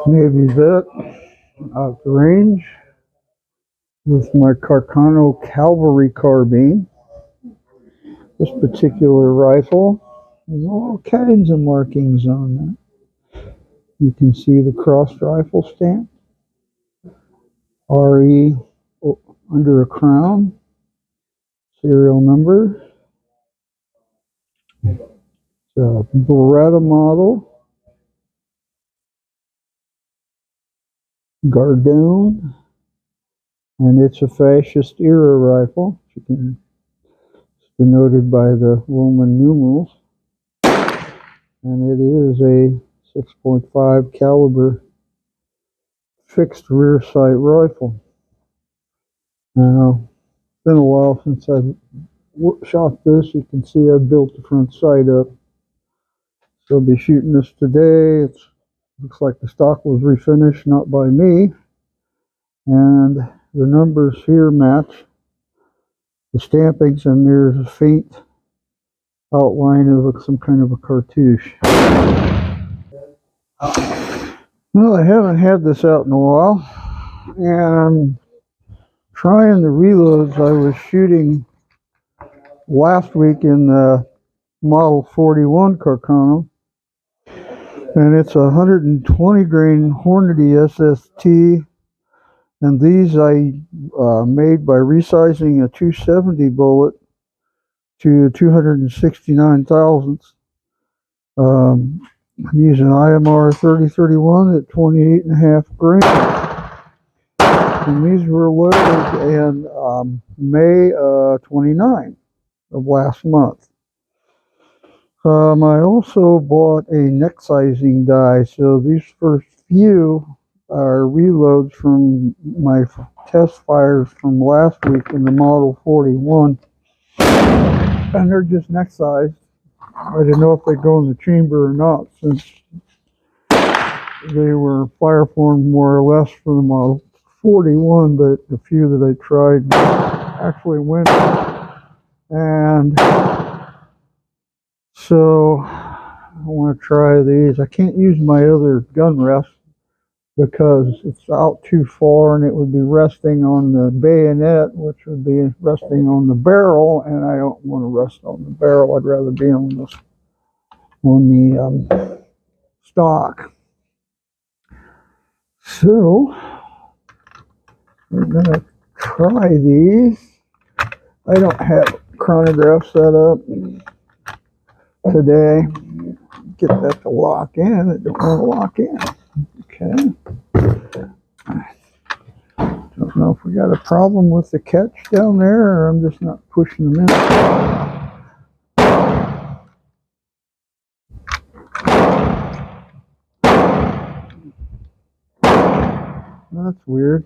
Navy vet out the range with my Carcano Calvary carbine. This particular rifle has all kinds of markings on that. You can see the crossed rifle stamp, RE under a crown, serial number. It's a Beretta model, Gardone, and it's a fascist era rifle. It's denoted by the Roman numerals, and it is a 6.5 caliber fixed rear sight rifle. Now, it's been a while since I've shot this. You can see I built the front sight up. So I'll be shooting this today. It looks like the stock was refinished, not by me. And the numbers here match the stampings, and there's a faint outline of some kind of a cartouche. Well, I haven't had this out in a while, and I'm trying the reloads I was shooting last week in the Model 41 Carcano, and it's a 120 grain Hornady SST, and these I made by resizing a 270 bullet to 269 thousandths. I'm using IMR 3031 at 28.5 grains, and these were loaded in May 29 of last month. I also bought a neck sizing die, so these first few are reloads from my test fires from last week in the Model 41, and they're just neck sized. I didn't know if they go in the chamber or not, since they were fire formed more or less for the Model 41, but the few that I tried actually went. And so I want to try these. I can't use my other gun rest because it's out too far, and it would be resting on the bayonet, which would be resting on the barrel, and I don't want to rest on the barrel. I'd rather be on the stock. So we're gonna try these. I don't have chronograph set up today. Get that to lock in. It don't want to lock in. Okay. Don't know if we got a problem with the catch down there, or I'm just not pushing them in. That's weird.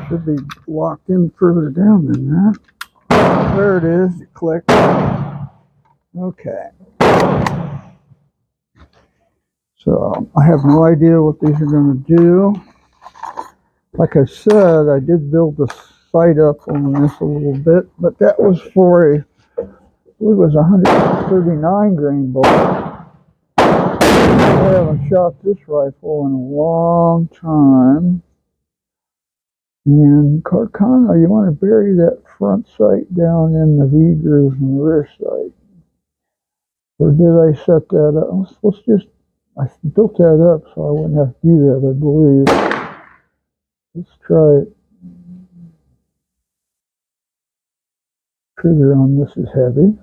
Should be locked in further down than that. There it is. It clicked. Okay. So I have no idea what these are going to do. Like I said, I did build the sight up on this a little bit, but that was for I believe it was a 139 grain bullet. I haven't shot this rifle in a long time. And Carcano, you want to bury that front sight down in the V groove and the rear sight. Or did I set that up? I built that up so I wouldn't have to do that, I believe. Let's try it. Trigger on this is heavy.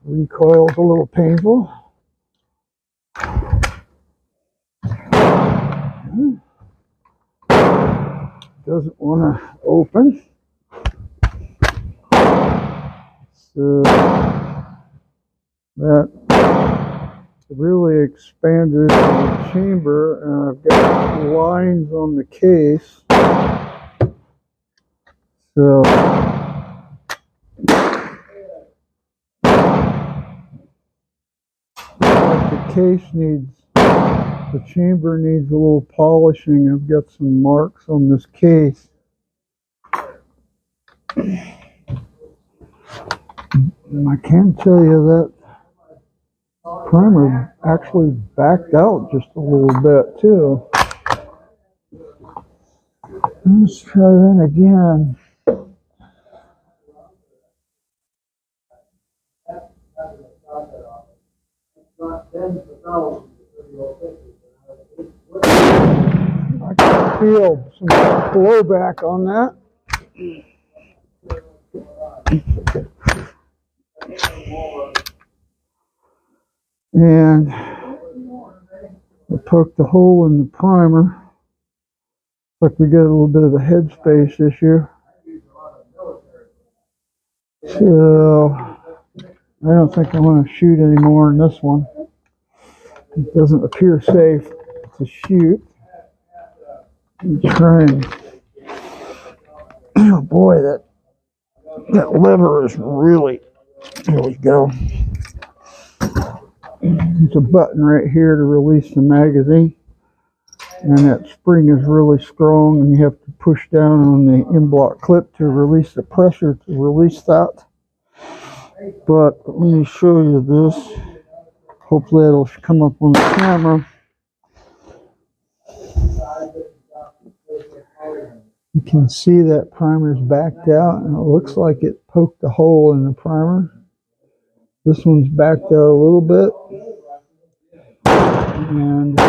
Recoil's a little painful. Doesn't want to open. So that really expanded the chamber, and I've got lines on the case. So the case the chamber needs a little polishing. I've got some marks on this case. And I can tell you that primer actually backed out just a little bit too. Let's try that again. I can feel some blowback on that. And I poked the hole in the primer. Looks like we got a little bit of a headspace issue. So I don't think I want to shoot anymore in this one. It doesn't appear safe to shoot. Try and, oh boy, that lever is really, there we go. There's a button right here to release the magazine. And that spring is really strong, and you have to push down on the in-block clip to release the pressure to release that. But let me show you this. Hopefully it'll come up on the camera. You can see that primer's backed out, and it looks like it poked a hole in the primer. This one's backed out a little bit, and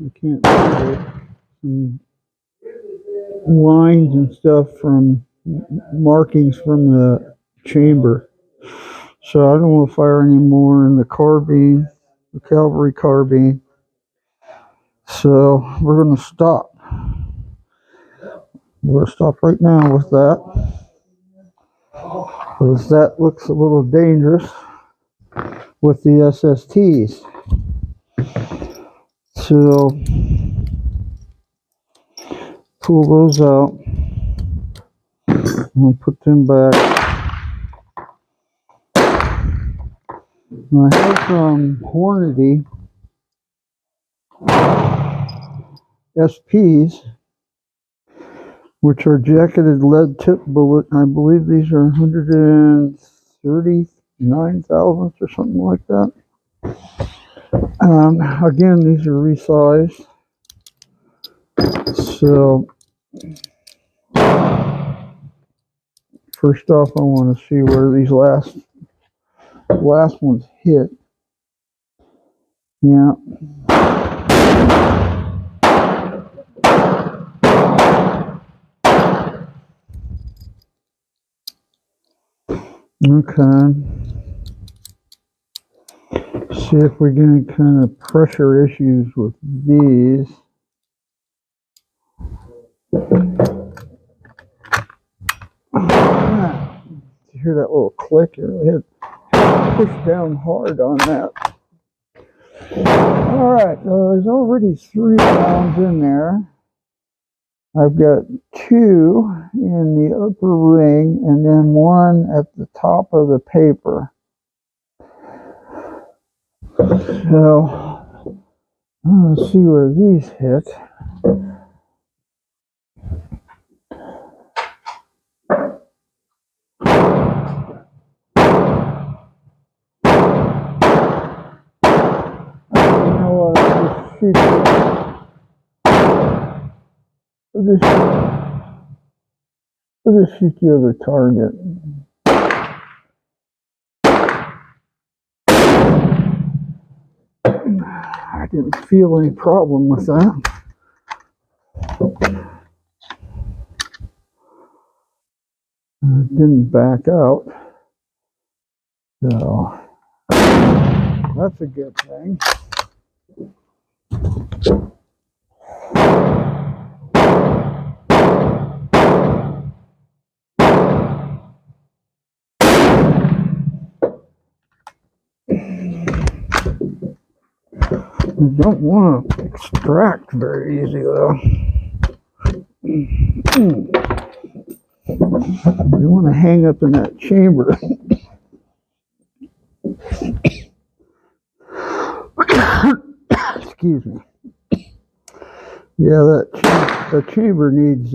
you can't see some lines and stuff from markings from the chamber. So I don't want to fire any more in the carbine, the Calvary carbine. So we're going to stop. We're going to stop right now with that, because that looks a little dangerous with the SSTs. So pull those out and put them back. And I have some Hornady SPs, which are jacketed lead tip bullet. I believe these are 139 thousandths or something like that. Again, these are resized. So first off, I want to see where these last ones hit. Yeah. Okay. See if we get any kind of pressure issues with these. You hear that little click? It really had pushed down hard on that. All right, there's already 3 rounds in there. I've got 2 in the upper ring and then 1 at the top of the paper. So I'm going to see where these hit. You know what? I'll just shoot the other target. I didn't feel any problem with that. It didn't back out. So that's a good thing. You don't want to extract very easy though. You want to hang up in that chamber. Excuse me. Yeah, that chamber needs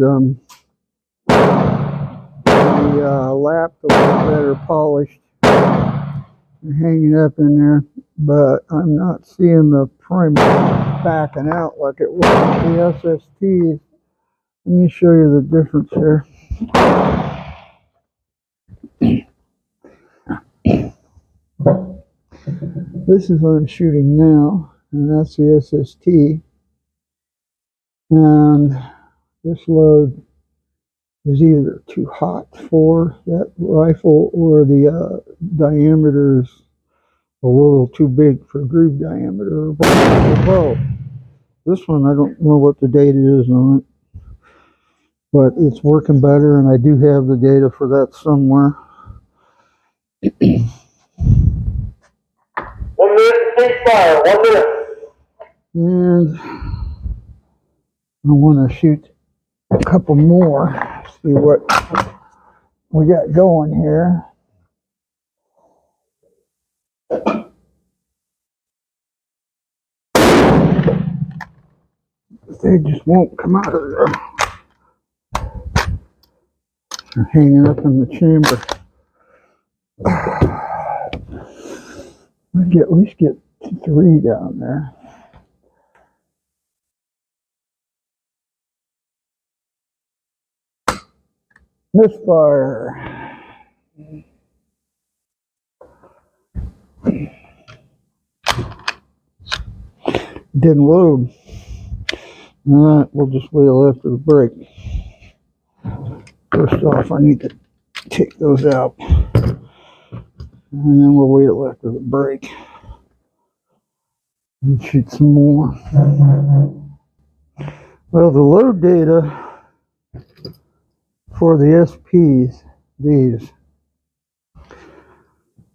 the lapped a little better polished and hanging up in there, but I'm not seeing the primer backing out like it was with the SSTs. Let me show you the difference here. This is what I'm shooting now, and that's the SST. And this load is either too hot for that rifle, or the diameter is a little too big for groove diameter, or both. This one, I don't know what the data is on it, but it's working better, and I do have the data for that somewhere. 1 minute, ceasefire, 1 minute. And I want to shoot a couple more, see what we got going here. They just won't come out of there. They're hanging up in the chamber. At least get 3 down there. Misfire. Didn't load. Alright, we'll just wait after the break. First off, I need to take those out, and then we'll wait after the break and shoot some more. Well, the load data for the SPs, these,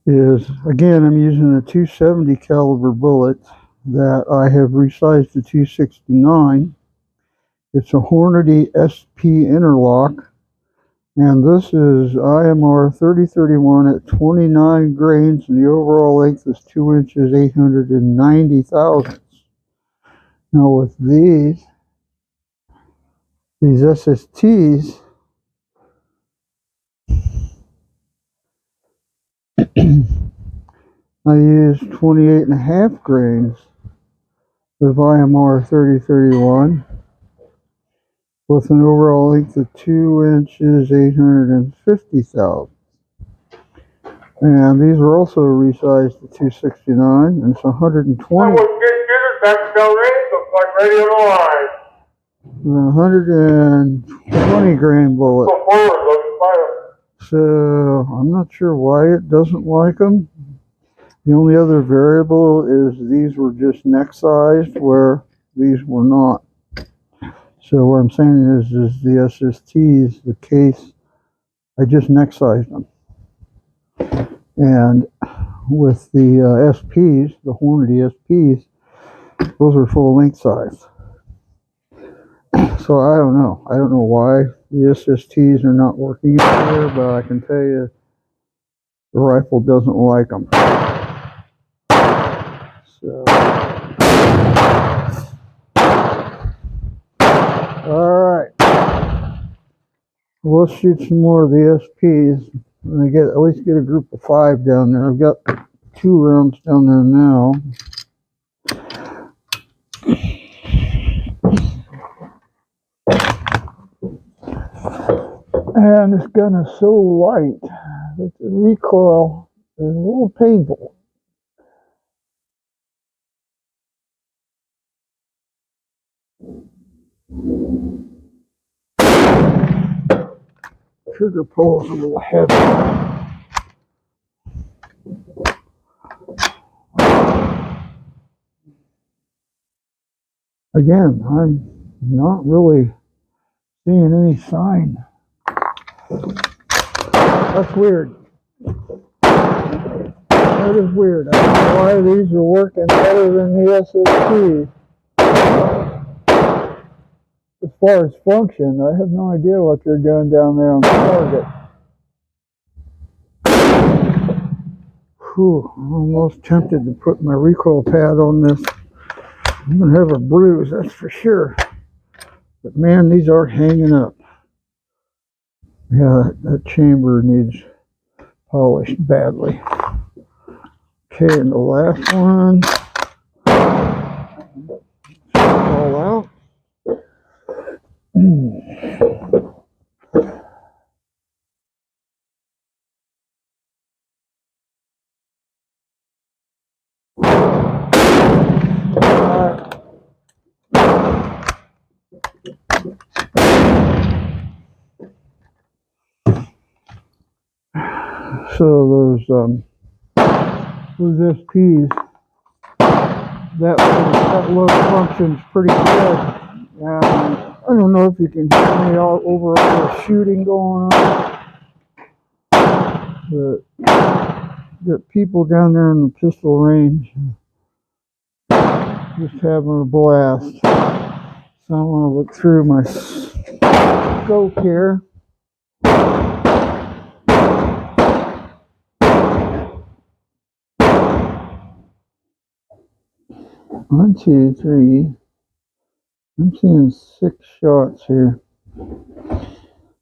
is, again, I'm using a 270 caliber bullet that I have resized to 269. It's a Hornady SP interlock, and this is IMR 3031 at 29 grains, and the overall length is 2 inches 890 thousandths. Now with these SSTs, I use 28.5 grains of IMR 3031 with an overall length of 2 inches 850 thousandths. And these are also resized to 269, and it's 120. Back to Del Rey, looks like radio to line. 120 grain bullet. Go forward, looking fire. So I'm not sure why it doesn't like them. The only other variable is these were just neck sized, where these were not. So what I'm saying is the SSTs, the case, I just neck sized them. And with the SPs, the Hornady SPs, those are full length size. So I don't know. I don't know why the SSTs are not working here, but I can tell you the rifle doesn't like them. So, all right. We'll shoot some more of the SPs. And at least get a group of 5 down there. I've got 2 rounds down there now. And this gun is so light that the recoil is a little painful. Trigger pull is a little heavy. Again, I'm not really seeing any sign. That's weird. That is weird. I don't know why these are working better than the SSTs. As far as function, I have no idea what they're doing down there on the target. Whew, I'm almost tempted to put my recoil pad on this. I'm going to have a bruise, that's for sure. But man, these are hanging up. Yeah, that chamber needs polished badly. Okay, and the last one, all out. So those SPs, that load functions pretty good. I don't know if you can hear me all over all the shooting going on, but the people down there in the pistol range just having a blast. So I'm gonna look through my scope here. One, two, three. I'm seeing 6 shots here.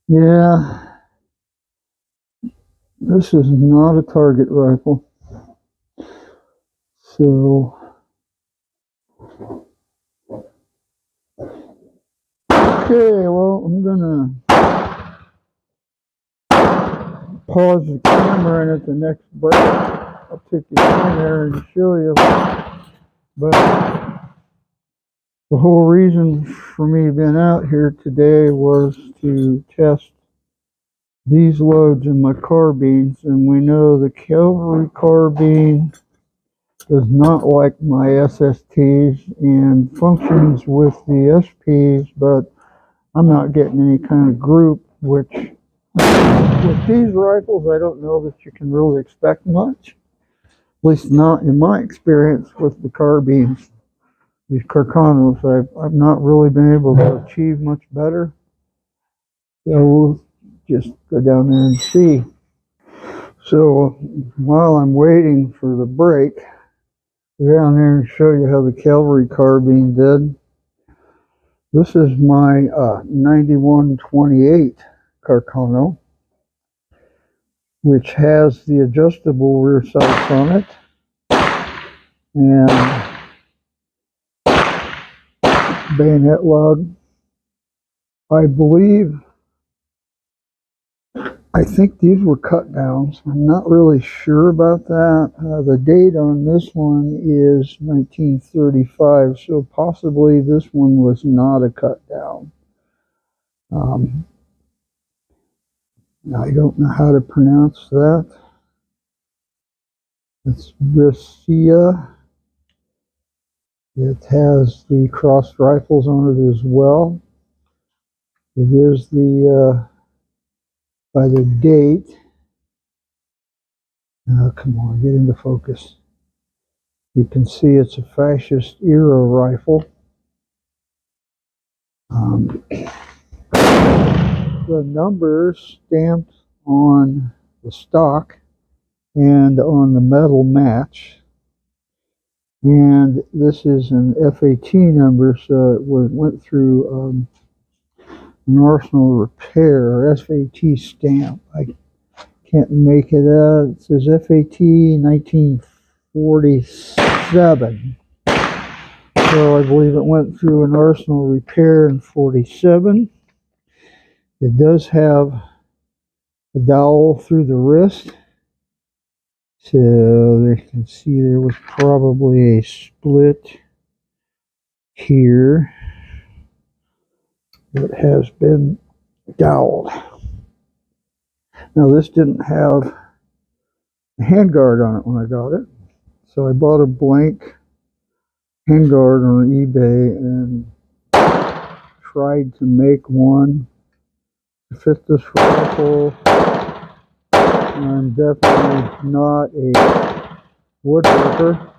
Yeah, this is not a target rifle. So, okay, well, I'm gonna pause the camera, and at the next break, I'll take you down there and show you. But the whole reason for me being out here today was to test these loads in my carbines, and we know the Calvary carbine does not like my SSTs and functions with the SPs, but I'm not getting any kind of group, which with these rifles I don't know that you can really expect much, at least not in my experience with the carbines. These Carcanos, I've not really been able to achieve much better. So we'll just go down there and see. So while I'm waiting for the break, go down there and show you how the Calvary carbine did. This is my 9128 Carcano, which has the adjustable rear sights on it, and bayonet lug. I think these were cut downs. I'm not really sure about that. The date on this one is 1935, so possibly this one was not a cut down. I don't know how to pronounce that. It's Brescia. It has the crossed rifles on it as well. It is the by the date. Come on, get into focus. You can see it's a fascist era rifle. The numbers stamped on the stock and on the metal match. And this is an FAT number, so it went through an arsenal repair, or FAT stamp. I can't make it out. It says FAT 1947. So I believe it went through an arsenal repair in 47. It does have a dowel through the wrist. So you can see there was probably a split here that has been doweled. Now this didn't have a handguard on it when I got it, so I bought a blank handguard on eBay and tried to make one to fit this rifle. I'm definitely not a woodworker,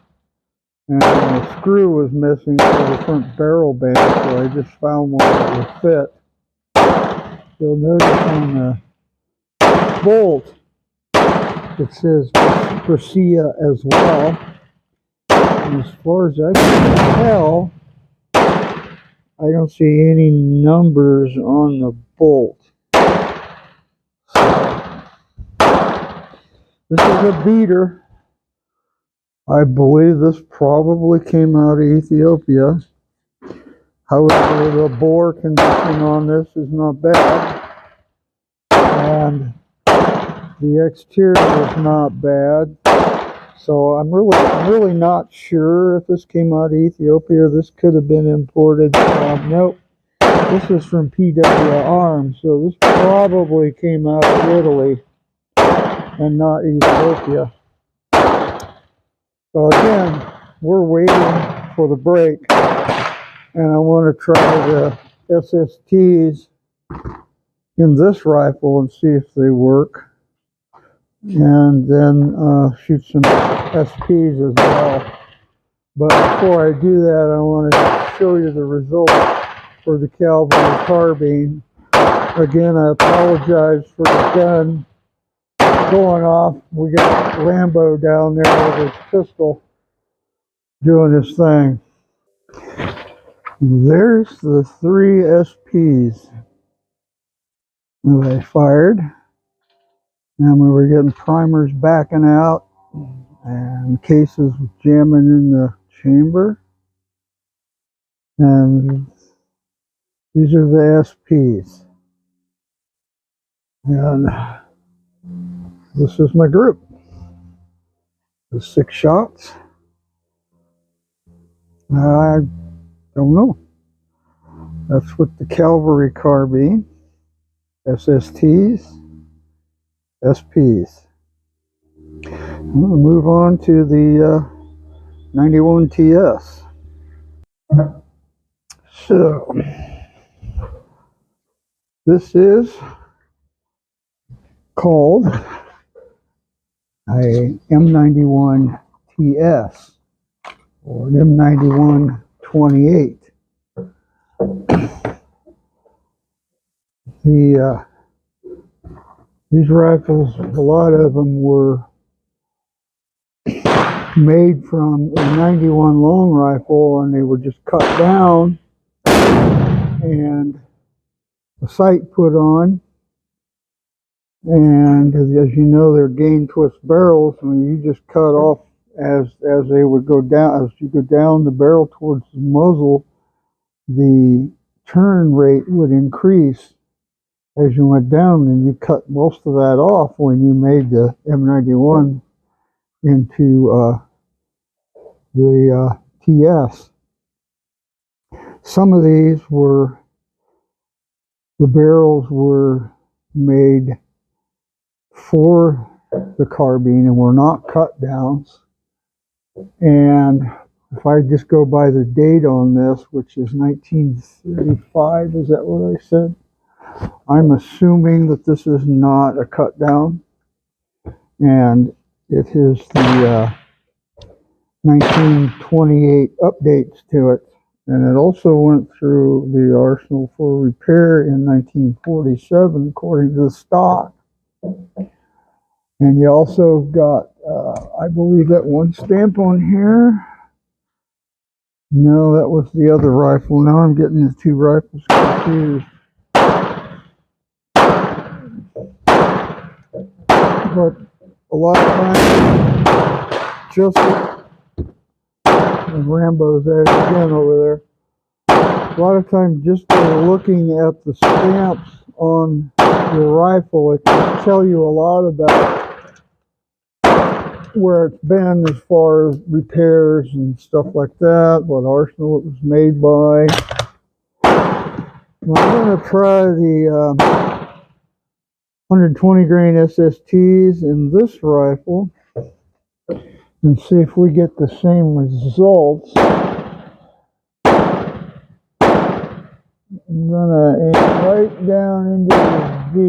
and the screw was missing for the front barrel band, so I just found one that would fit. You'll notice on the bolt it says Brescia as well. And as far as I can tell, I don't see any numbers on the bolt. This is a beater. I believe this probably came out of Ethiopia. However, the bore condition on this is not bad. And the exterior is not bad. So I'm really not sure if this came out of Ethiopia. This could have been imported from, nope, this is from PW Arms. So this probably came out of Italy and not Ethiopia. So again, we're waiting for the brake, and I want to try the SSTs in this rifle and see if they work, and then shoot some SPs as well. But before I do that, I want to show you the results for the Calvary carbine. Again, I apologize for the gun going off. We got Rambo down there with his pistol doing his thing. There's the 3 SPs that I fired, and we were getting primers backing out and cases jamming in the chamber. And these are the SPs. And this is my group. The 6 shots. I don't know. That's with the Calvary carbine, SSTs, SPs. I'm going to move on to the 91 TS. So, this is called a M91 TS or an M91 28. These rifles, a lot of them were made from a 91 long rifle, and they were just cut down and a sight put on. And as you know, they're gain twist barrels. When you just cut off as they would go down, as you go down the barrel towards the muzzle, the turn rate would increase as you went down, and you cut most of that off when you made the M91 into the TS. Some of these were, the barrels were made for the carbine and were not cut downs. And if I just go by the date on this, which is 1935, is that what I said? I'm assuming that this is not a cut down, and it is the 1928 updates to it. And it also went through the arsenal for repair in 1947, according to the stock. And you also got, I believe, that one stamp on here. No, that was the other rifle. Now I'm getting the 2 rifles confused. But a lot of times, just and Rambo's at it again over there. A lot of times, just by looking at the stamps on your rifle, it can tell you a lot about where it's been as far as repairs and stuff like that, what arsenal it was made by. Now I'm going to try the 120 grain SSTs in this rifle and see if we get the same results. I'm going to aim right down into the V,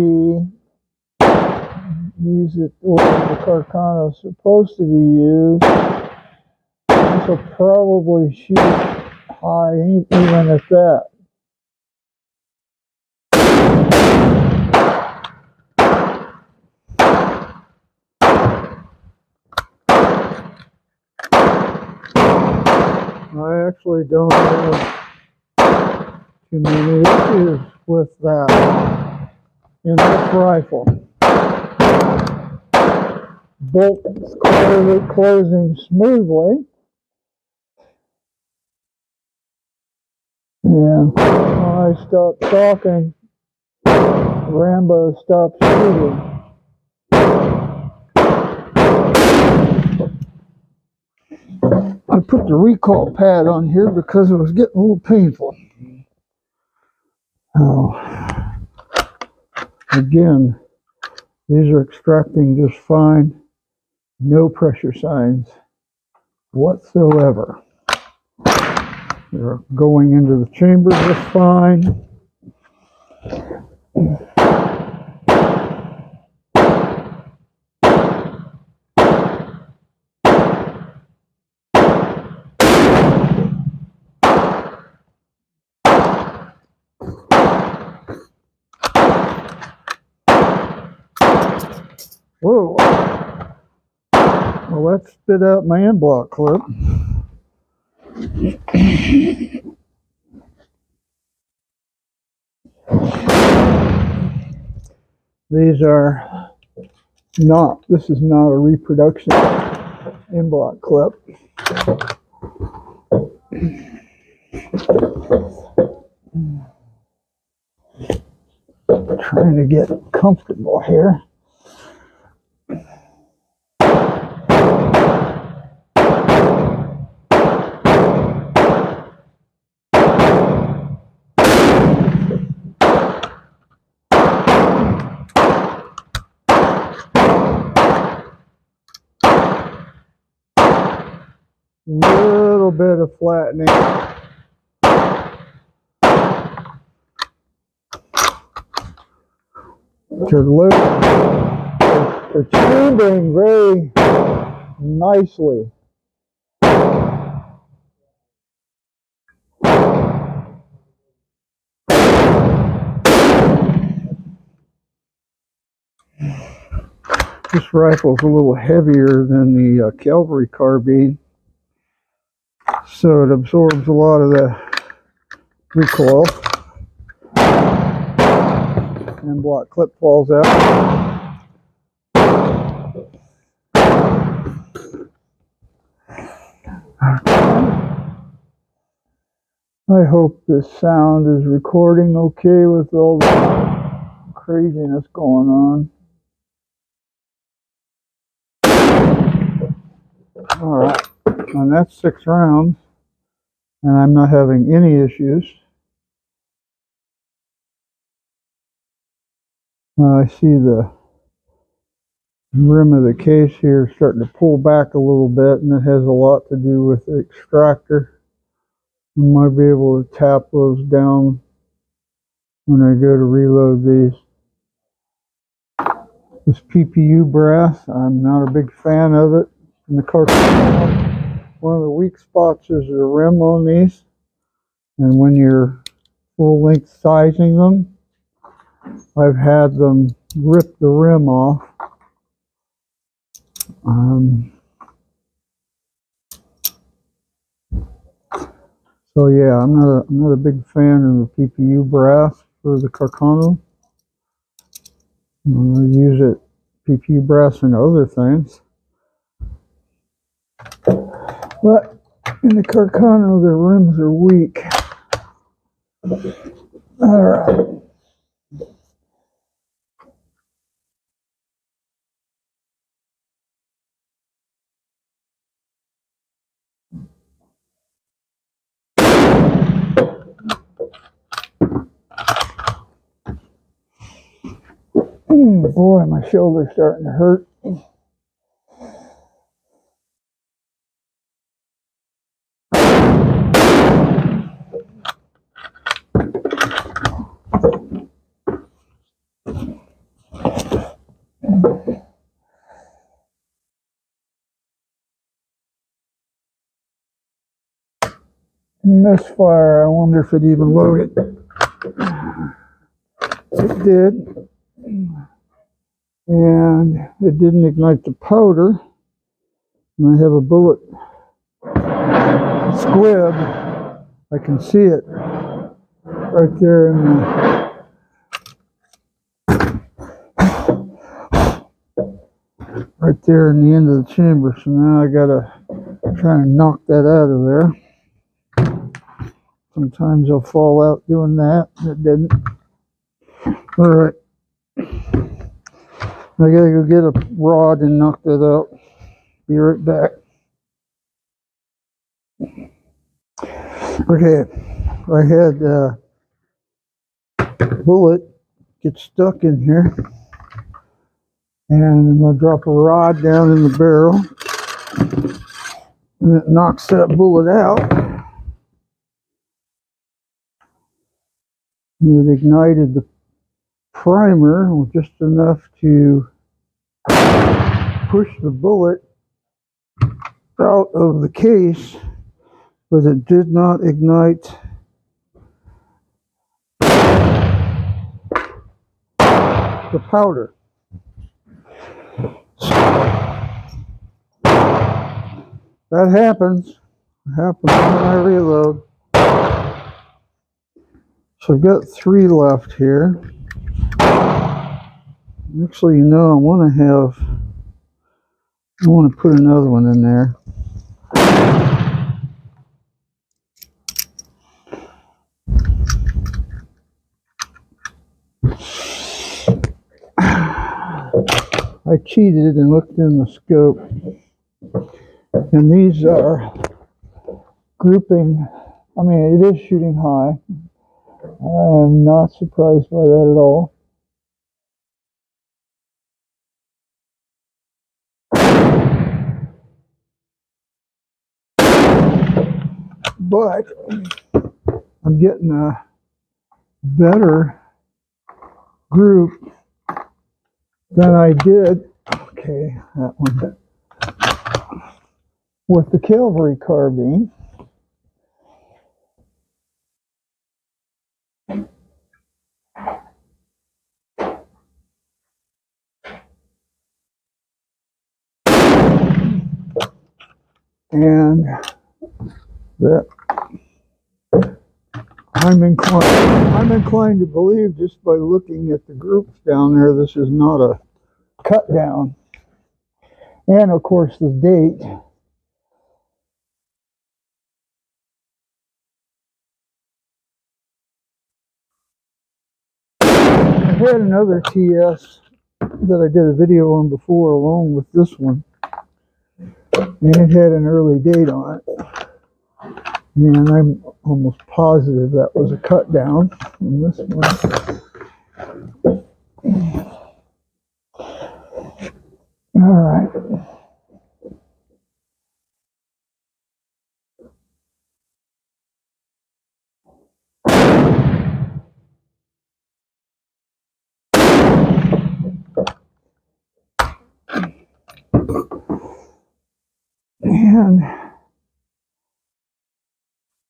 use it where the Carcano is supposed to be used. This will probably shoot high even at that. I actually don't have too many issues with that in this rifle. bolt closing smoothly. And when I stop talking, Rambo stops shooting. I put the recall pad on here because it was getting a little painful. Oh, again, these are extracting just fine. No pressure signs whatsoever. They're going into the chamber just fine. Whoa. Well, that spit out my end block clip. These are not, this is not a reproduction end block clip. Trying to get comfortable here. Little bit of flattening. They're tubing very nicely. This rifle's a little heavier than the Calvary carbine, so it absorbs a lot of the recoil. And block clip falls out. I hope this sound is recording okay with all the craziness going on. Alright, and that's 6 rounds, and I'm not having any issues. I see the rim of the case here starting to pull back a little bit, and it has a lot to do with the extractor. I might be able to tap those down when I go to reload these. This PPU brass, I'm not a big fan of it. In the Carcano, one of the weak spots is the rim on these, and when you're full length sizing them, I've had them rip the rim off. So yeah, I'm not a big fan of the PPU brass for the Carcano. I use it PPU brass and other things, but in the Carcano the rims are weak. All right. Boy, my shoulder's starting to hurt. Misfire, I wonder if it even loaded. It did. And it didn't ignite the powder. And I have a bullet squib. I can see it right there in the right there in the end of the chamber. So now I gotta try and knock that out of there. Sometimes I'll fall out doing that. It didn't. All right. I gotta go get a rod and knock that out. Be right back. Okay, I had a bullet get stuck in here, and I'm gonna drop a rod down in the barrel, and it knocks that bullet out. And it ignited the primer just enough to push the bullet out of the case, but it did not ignite the powder. So that happens. It happens when I reload. So I've got 3 left here. Actually, I want to put another one in there. I cheated and looked in the scope, and these are grouping. I mean, it is shooting high. I'm not surprised by that at all. But I'm getting a better group than I did. Okay, that one. With the Calvary carbine. And that I'm inclined to believe, just by looking at the groups down there, this is not a cut down. And of course the date. I had another TS that I did a video on before along with this one, and it had an early date on it. And I'm almost positive that was a cut down in this one. All right. And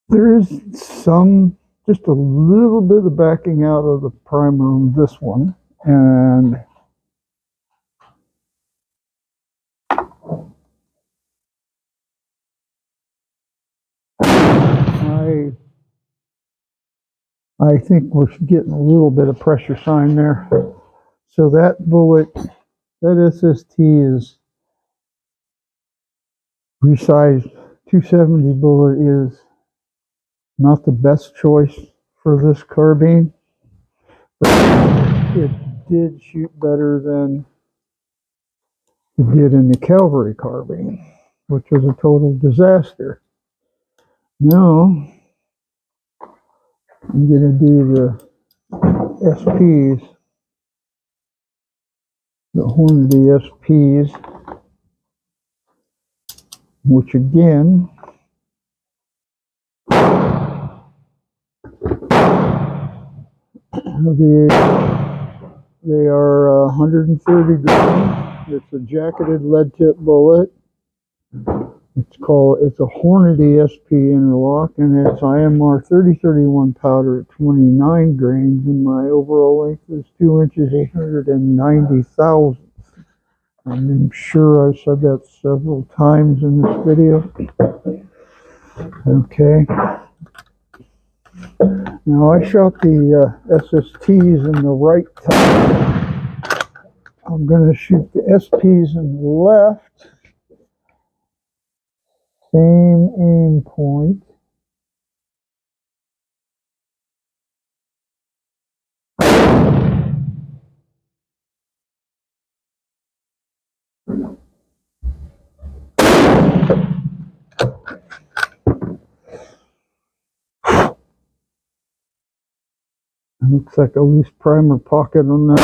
there is just a little bit of backing out of the primer on this one. And I think we're getting a little bit of pressure sign there. So that bullet, that SST is resized. 270 bullet is not the best choice for this carbine, but it did shoot better than it did in the Calvary carbine, which was a total disaster. Now I'm going to do the SPs, the Hornady SPs, which again, they are 130 grains. It's a jacketed lead tip bullet. It's a Hornady SP interlock, and it's IMR 3031 powder at 29 grains, and my overall length is 2 inches 890 thousandths. I'm sure I've said that several times in this video. Okay. Now I shot the SSTs in the right time. I'm going to shoot the SPs in the left. Same aim point. Looks like a loose primer pocket on that.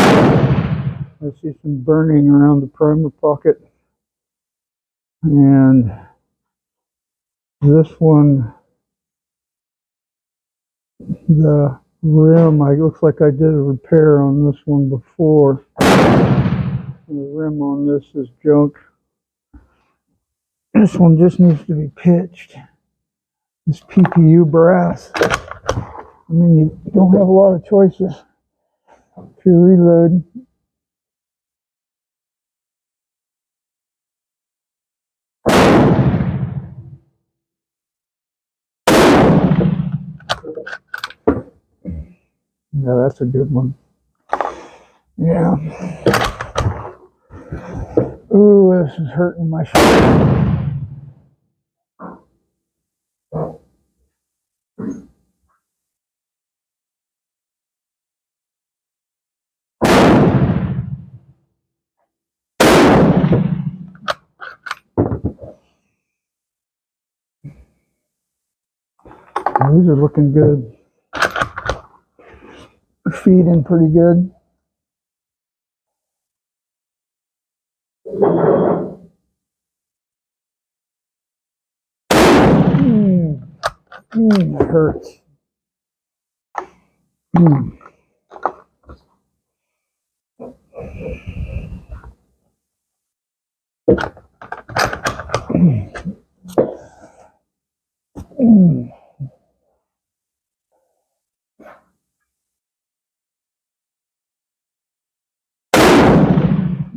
I see some burning around the primer pocket. And this one, the rim, it looks like I did a repair on this one before. The rim on this is junk. This one just needs to be pitched. This PPU brass. I mean, you don't have a lot of choices if you reload. Yeah, that's a good one. Yeah. Ooh, this is hurting my shoulder. These are looking good. Feeding pretty good. It hurts.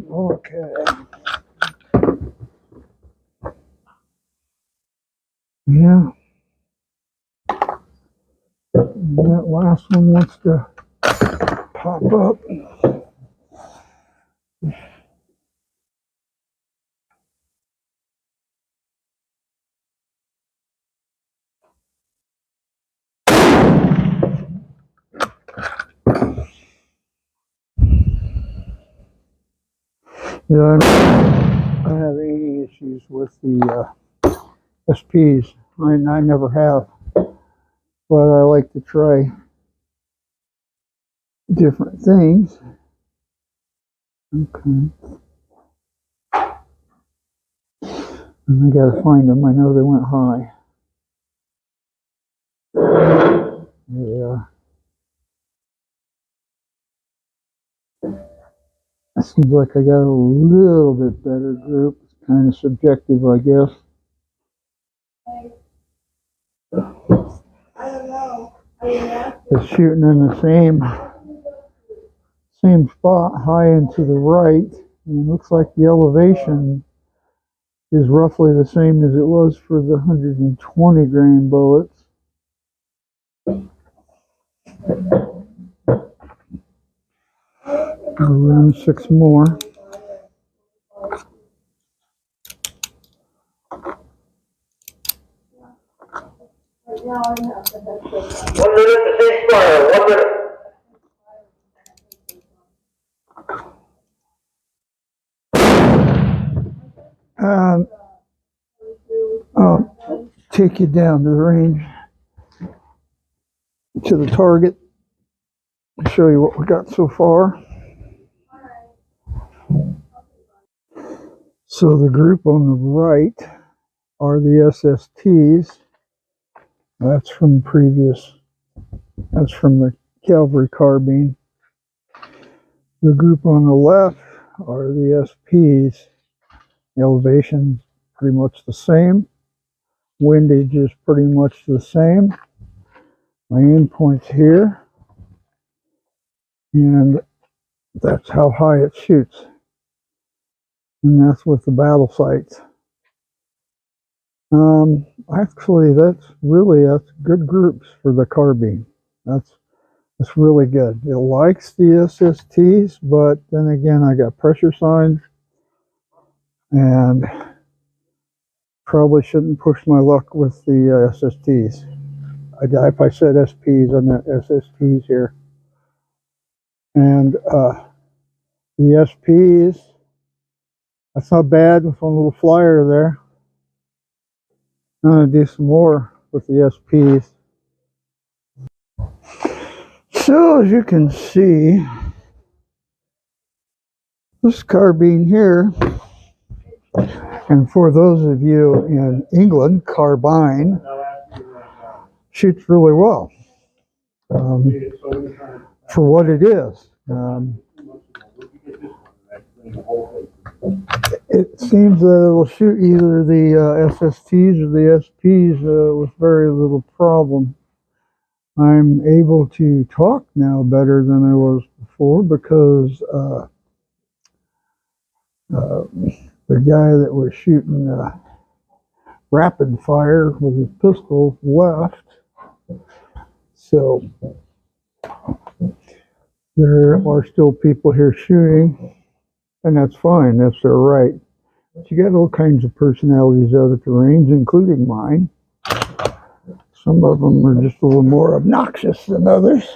Okay. Yeah. That last one wants to pop up. Yeah, I have any issues with the SPs. I never have, but I like to try different things. Okay. And I gotta find them. I know they went high. Yeah. It seems like I got a little bit better group. It's kind of subjective, I guess. I don't know. It's shooting in the same spot, high and to the right. And it looks like the elevation is roughly the same as it was for the 120 grain bullets. I'll run 6 more. One minute to ceasefire. 1 minute. I'll take you down to the range, to the target, show you what we got so far. So the group on the right are the SSTs. That's from the Calvary carbine. The group on the left are the SPs. The elevation's pretty much the same. Windage is pretty much the same. My aim point's here. And that's how high it shoots. And that's with the battle sights. Actually, that's good groups for the carbine. That's It's really good. It likes the SSTs, but then again, I got pressure signs and probably shouldn't push my luck with the SSTs. If I said SPs, I meant SSTs here. And the SPs, that's not bad with one little flyer there. I'm going to do some more with the SPs. So as you can see, this carbine here, and for those of you in England, carbine shoots really well for what it is. It seems that it'll shoot either the SSTs or the SPs with very little problem. I'm able to talk now better than I was before because the guy that was shooting rapid fire with his pistol left. So there are still people here shooting, and that's fine. That's their right. But you got all kinds of personalities out at the range, including mine. Some of them are just a little more obnoxious than others.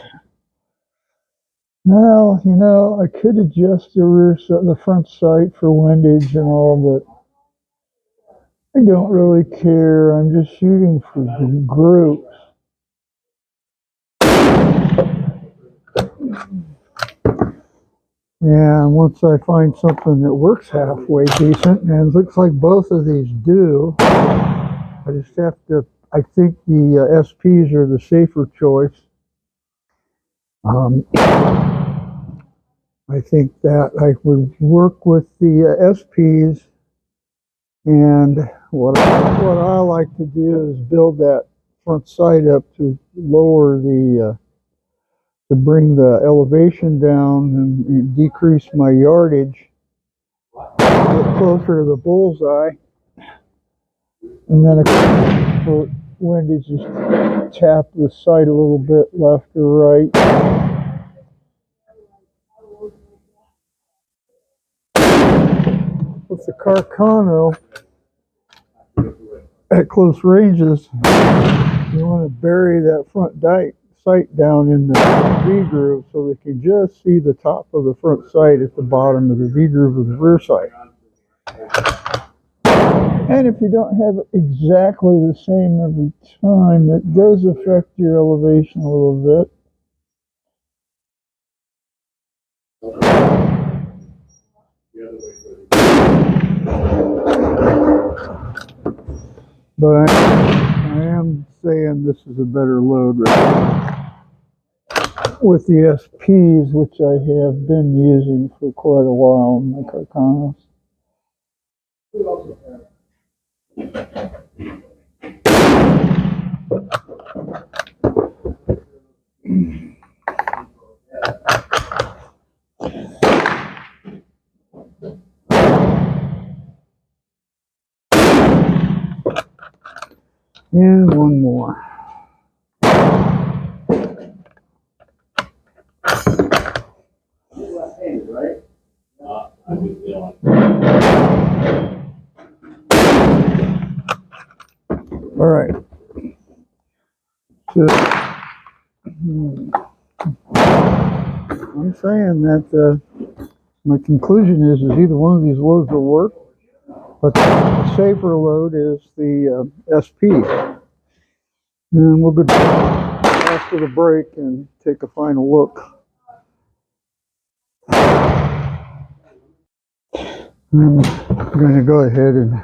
Well, you know, I could adjust the front sight for windage and all, but I don't really care. I'm just shooting for groups. And once I find something that works halfway decent, and it looks like both of these do, I just have to, I think the SPs are the safer choice. I think that I would work with the SPs, and what I like to do is build that front sight up to lower the to bring the elevation down and decrease my yardage, get closer to the bullseye, and then for windage, just tap the sight a little bit left or right. With the Carcano at close ranges, you want to bury that front sight down in the V groove so they can just see the top of the front sight at the bottom of the V groove of the rear sight. And if you don't have it exactly the same every time, it does affect your elevation a little bit. But I am saying this is a better load right now with the SPs, which I have been using for quite a while in my Carcanos. And one more. All right. So, I'm saying that my conclusion is either one of these loads will work, but the safer load is the SP. And we'll go after the break and take a final look. I'm going to go ahead and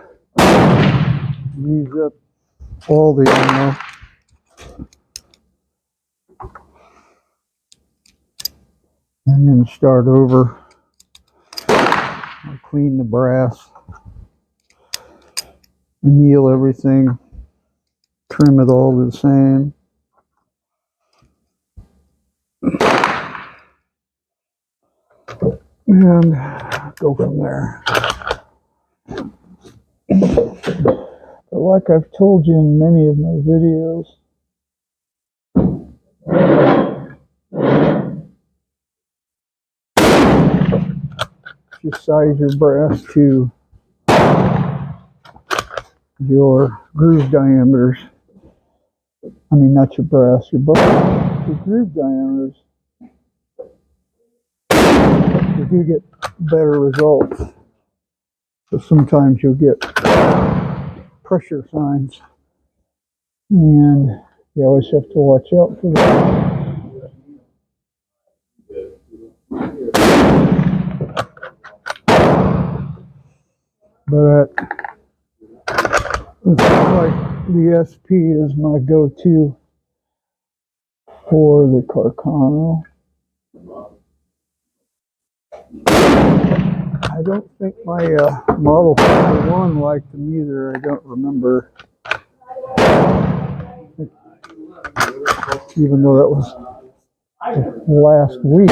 use up all the ammo. And then start over. I'll clean the brass, anneal everything, trim it all the same. And go from there. But like I've told you in many of my videos, just size your brass to your groove diameters. I mean, not your brass, your groove diameters. You do get better results. So sometimes you'll get pressure signs, and you always have to watch out for that. But looks like the SP is my go-to for the Carcano. I don't think my Model 41 liked them either. I don't remember. Even though that was last week.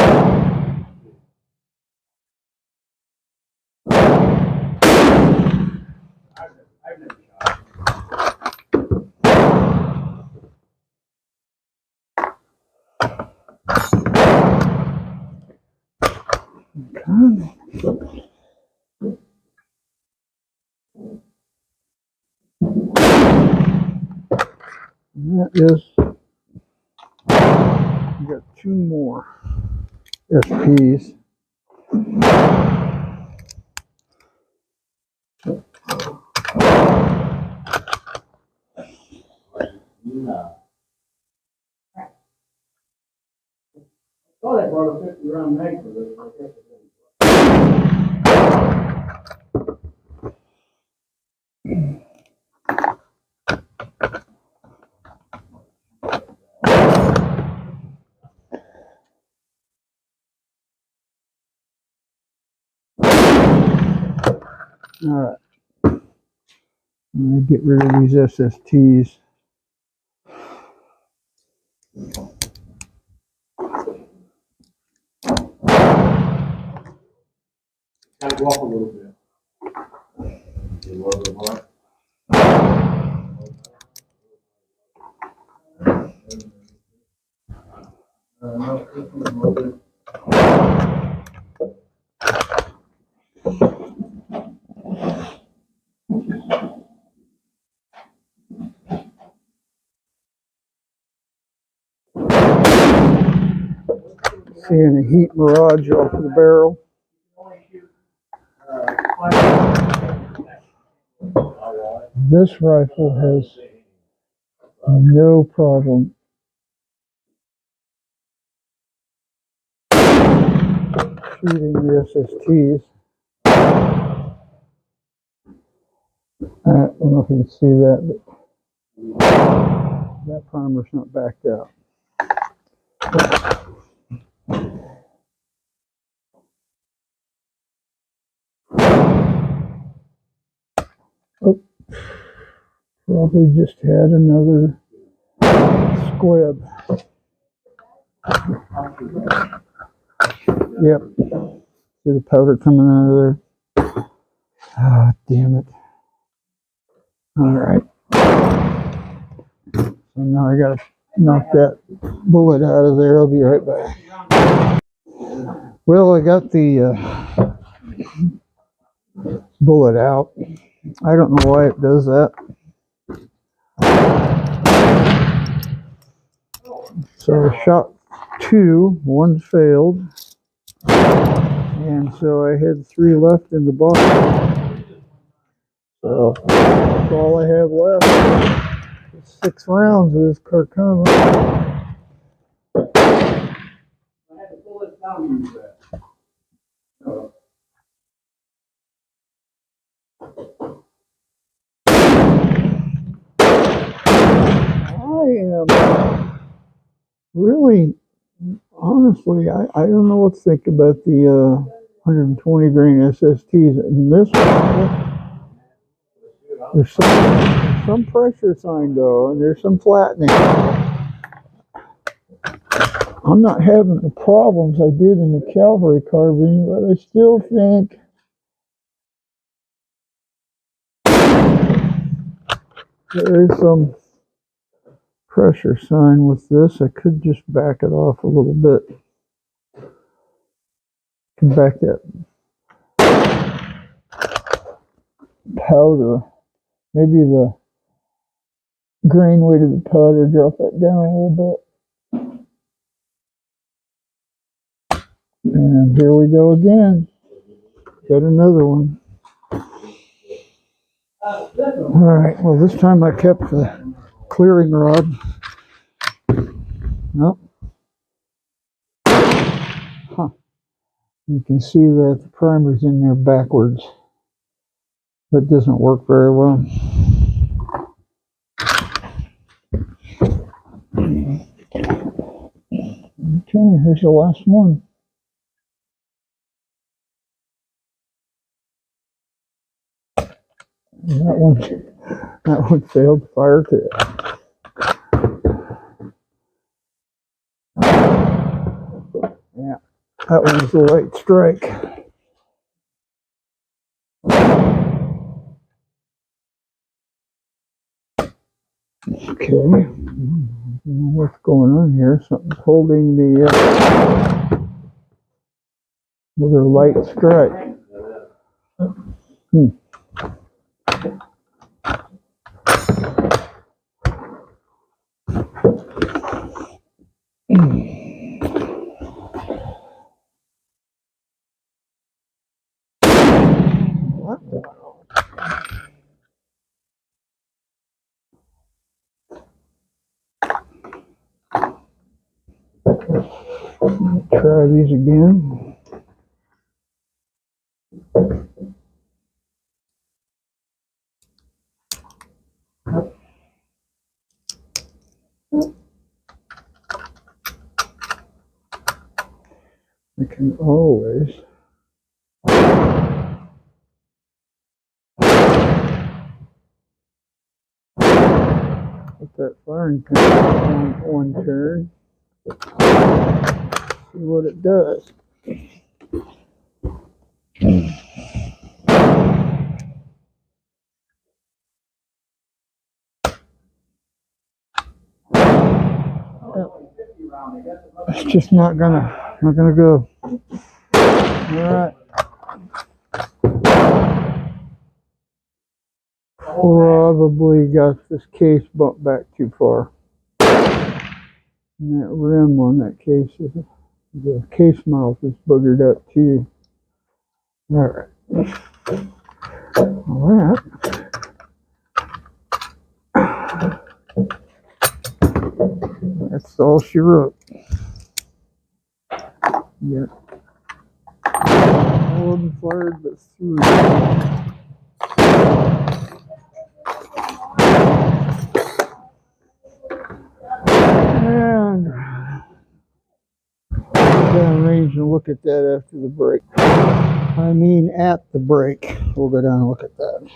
And that is, we got 2 more SPs. Oh, they brought a 50 round mag for this. All right. I'm going to get rid of these SSTs. Kind of go up a little bit. A little bit more. Seeing a heat mirage off the barrel. This rifle has no problem shooting the SSTs. I don't know if you can see that, but that primer's not backed out. Oh, probably just had another squib. Yep. See the powder coming out of there? Ah, damn it. All right. So now I gotta knock that bullet out of there. I'll be right back. Well, I got the bullet out. I don't know why it does that. So I shot 2, 1 failed. And so I had 3 left in the box. So that's all I have left. 6 rounds of this Carcano. I had to pull this down to use that. I am really, honestly, I don't know what to think about the 120 grain SSTs. In this one, there's some pressure sign though, and there's some flattening. I'm not having the problems I did in the Calvary carbine, but I still think there is some pressure sign with this. I could just back it off a little bit. Can back that powder. Maybe the grain weight of the powder, drop that down a little bit. And here we go again. Got another one. Alright, well this time I kept the clearing rod. Nope. Huh. You can see that the primer's in there backwards. That doesn't work very well. Okay, here's the last one. And that one failed fire too. Yeah, that one was a light strike. Okay, I don't know what's going on here. Something's holding the another light strike. What? Try these again. I can always put that firing pin on one turn. See what it does. It's just not gonna go. Alright. Probably got this case bumped back too far. And that rim on that case the case mouth is boogered up too. Alright. Well, that's all she wrote. Yeah. Wasn't fired, but through. And down range and look at that after the break. I mean, at the break. We'll go down and look at that.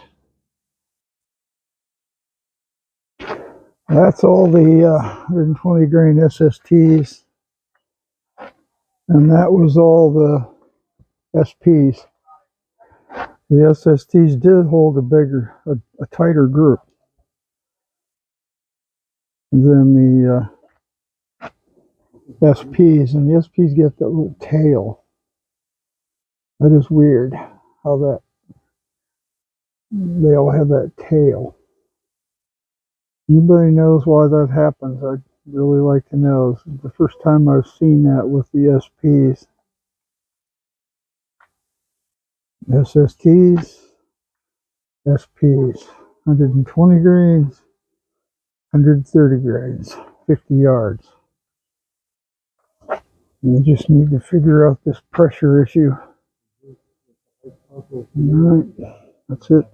That's all the 120 grain SSTs. And that was all the SPs. The SSTs did hold a tighter group than the SPs. And the SPs get that little tail. That is weird how that they all have that tail. Anybody knows why that happens? I'd really like to know. It's the first time I've seen that with the SPs. SSTs, SPs, 120 grains, 130 grains, 50 yards. You just need to figure out this pressure issue. All right, that's it.